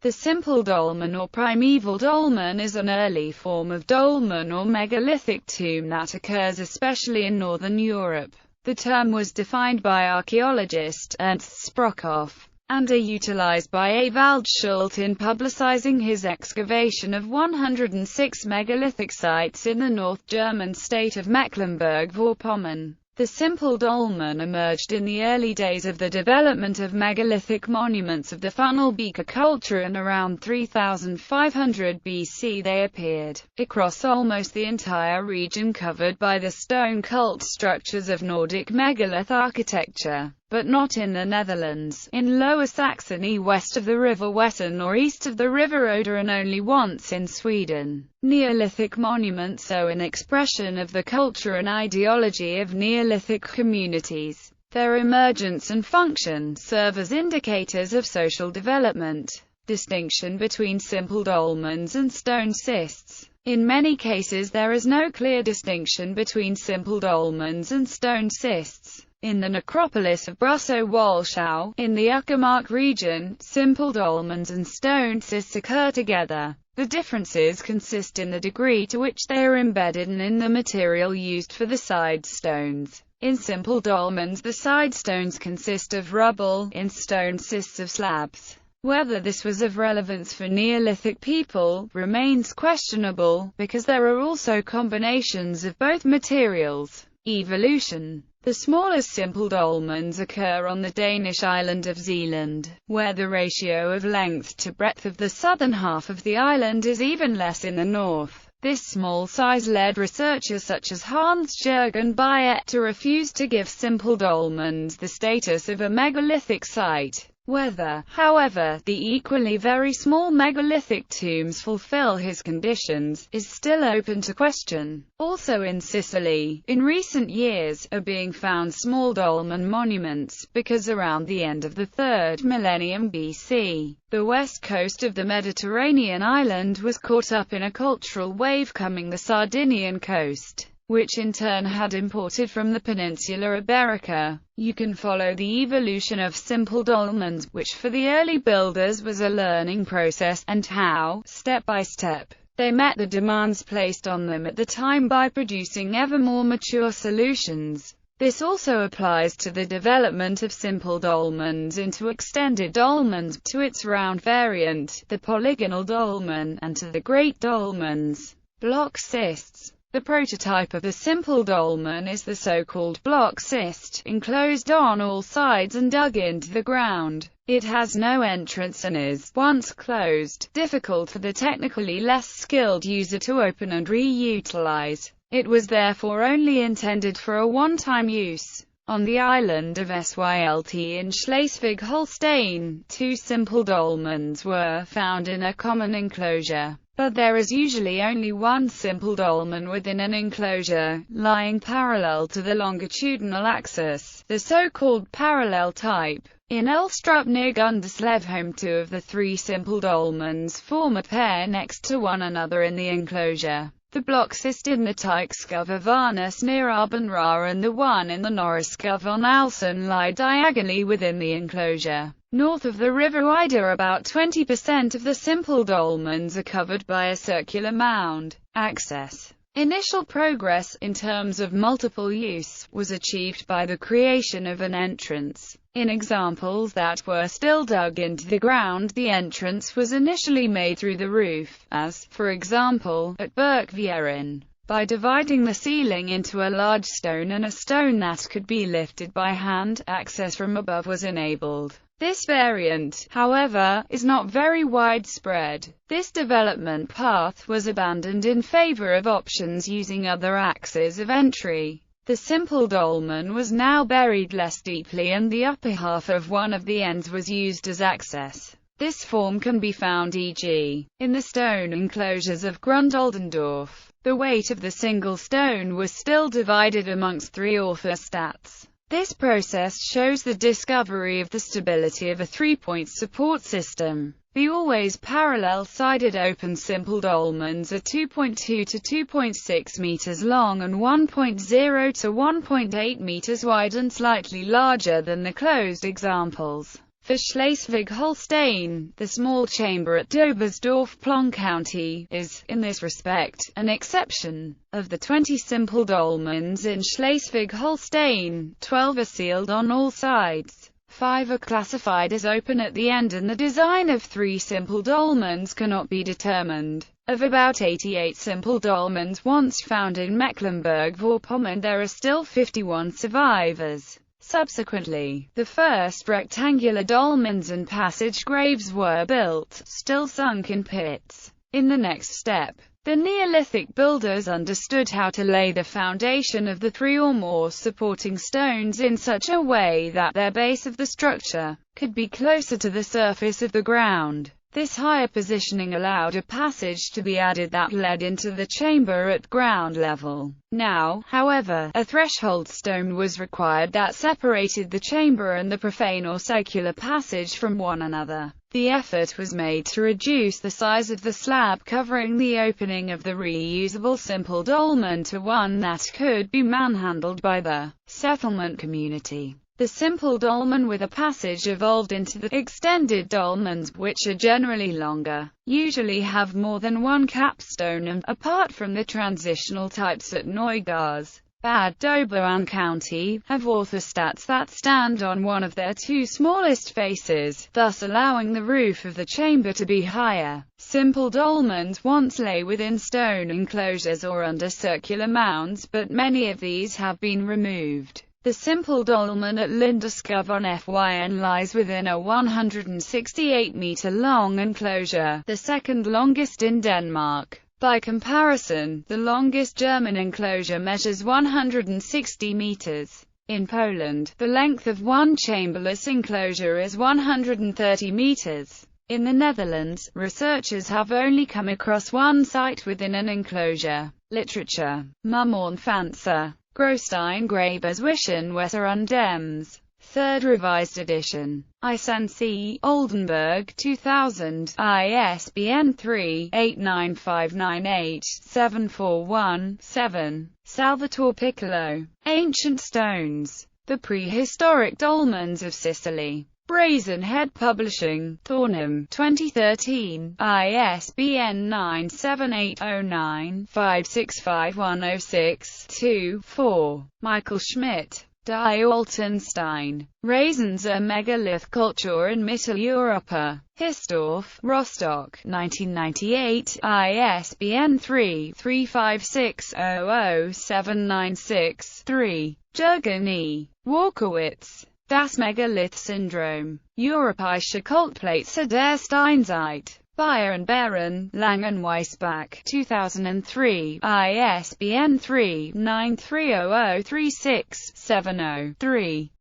The simple dolmen or primeval dolmen is an early form of dolmen or megalithic tomb that occurs especially in Northern Europe. The term was defined by archaeologist Ernst Sprockhoff, and utilised by Ewald Schuldt in publicising his excavation of 106 megalithic sites in the North German state of Mecklenburg-Vorpommern. The simple dolmen emerged in the early days of the development of megalithic monuments of the funnel-beaker culture, and around 3500 BC they appeared across almost the entire region covered by the stone cult structures of Nordic megalith architecture, but not in the Netherlands, in Lower Saxony west of the River Wetten or east of the River Oder, and only once in Sweden. Neolithic monuments owe an expression of the culture and ideology of Neolithic communities. Their emergence and function serve as indicators of social development. Distinction between simple dolmens and stone cists. In many cases there is no clear distinction between simple dolmens and stone cists. In the necropolis of Brussow-Walchau, in the Uckermark region, simple dolmens and stone cists occur together. The differences consist in the degree to which they are embedded and in the material used for the side stones. In simple dolmens the side stones consist of rubble, in stone cists of slabs. Whether this was of relevance for Neolithic people remains questionable, because there are also combinations of both materials. Evolution. The smallest simple dolmens occur on the Danish island of Zealand, where the ratio of length to breadth of the southern half of the island is even less in the north. This small size led researchers such as Hans-Jürgen Bayet to refuse to give simple dolmens the status of a megalithic site. Whether, however, the equally very small megalithic tombs fulfill his conditions, is still open to question. Also in Sicily, in recent years, are being found small dolmen monuments, because around the end of the 3rd millennium BC, the west coast of the Mediterranean island was caught up in a cultural wave coming the Sardinian coast, which in turn had imported from the Peninsula Iberica. You can follow the evolution of simple dolmens, which for the early builders was a learning process, and how, step by step, they met the demands placed on them at the time by producing ever more mature solutions. This also applies to the development of simple dolmens into extended dolmens, to its round variant, the polygonal dolmen, and to the great dolmens. Block cists. The prototype of a simple dolmen is the so-called block cist, enclosed on all sides and dug into the ground. It has no entrance and is, once closed, difficult for the technically less skilled user to open and reutilize. It was therefore only intended for a one-time use. On the island of Sylt in Schleswig-Holstein, 2 simple dolmens were found in a common enclosure. But there is usually only one simple dolmen within an enclosure, lying parallel to the longitudinal axis, the so-called parallel type. In Elstrup near Gunderslev, 2 of the 3 simple dolmens form a pair next to one another in the enclosure. The block cist in the Teichskov of Varnus near Abendra and the one in the Norskov on Alsen lie diagonally within the enclosure. North of the River Oder, about 20% of the simple dolmens are covered by a circular mound. Access. Initial progress, in terms of multiple use, was achieved by the creation of an entrance. In examples that were still dug into the ground, the entrance was initially made through the roof, as, for example, at Berkvierin. By dividing the ceiling into a large stone and a stone that could be lifted by hand, access from above was enabled. This variant, however, is not very widespread. This development path was abandoned in favor of options using other axes of entry. The simple dolmen was now buried less deeply and the upper half of one of the ends was used as access. This form can be found e.g. in the stone enclosures of Grundoldendorf. The weight of the single stone was still divided amongst 3 orthostats. This process shows the discovery of the stability of a 3-point support system. The always parallel-sided open simple dolmens are 2.2 to 2.6 meters long and 1.0 to 1.8 meters wide and slightly larger than the closed examples. For Schleswig-Holstein, the small chamber at Dobersdorf, Plön County, is, in this respect, an exception. Of the 20 simple dolmens in Schleswig-Holstein, 12 are sealed on all sides. 5 are classified as open at the end, and the design of 3 simple dolmens cannot be determined. Of about 88 simple dolmens once found in Mecklenburg-Vorpommern, there are still 51 survivors. Subsequently, the first rectangular dolmens and passage graves were built, still sunk in pits. In the next step, the Neolithic builders understood how to lay the foundation of the 3 or more supporting stones in such a way that their base of the structure could be closer to the surface of the ground. This higher positioning allowed a passage to be added that led into the chamber at ground level. Now, however, a threshold stone was required that separated the chamber and the profane or secular passage from one another. The effort was made to reduce the size of the slab covering the opening of the reusable simple dolmen to one that could be manhandled by the settlement community. The simple dolmen with a passage evolved into the extended dolmens, which are generally longer, usually have more than one capstone, and, apart from the transitional types at Neugas, Bad Doberan County, have orthostats that stand on one of their 2 smallest faces, thus allowing the roof of the chamber to be higher. Simple dolmens once lay within stone enclosures or under circular mounds, but many of these have been removed. The simple dolmen at Lindeskov on Fyn lies within a 168-meter-long enclosure, the second longest in Denmark. By comparison, the longest German enclosure measures 160 meters. In Poland, the length of one chamberless enclosure is 130 meters. In the Netherlands, researchers have only come across one site within an enclosure. Literature. Mumornfanzer. Grostein Grabeswischen Weser und Dems. 3rd Revised Edition. Isensi, Oldenburg 2000, ISBN 3-89598-741-7. Salvatore Piccolo. Ancient Stones. The Prehistoric Dolmens of Sicily. Brazen Head Publishing, Thornham, 2013, ISBN 97809-5651062-4. Michael Schmidt. Die Altenstein. Raisins a Megalith Culture in Mitteleuropa. Historf, Rostock, 1998, ISBN 3-35600-796-3. Jürgen E. Walkowitz. Das Megalith Syndrome. Europäische Kultplätze der Steinzeit. Bayer & Baron, Lang & Weisbach, 2003, ISBN 3-930036-70-3.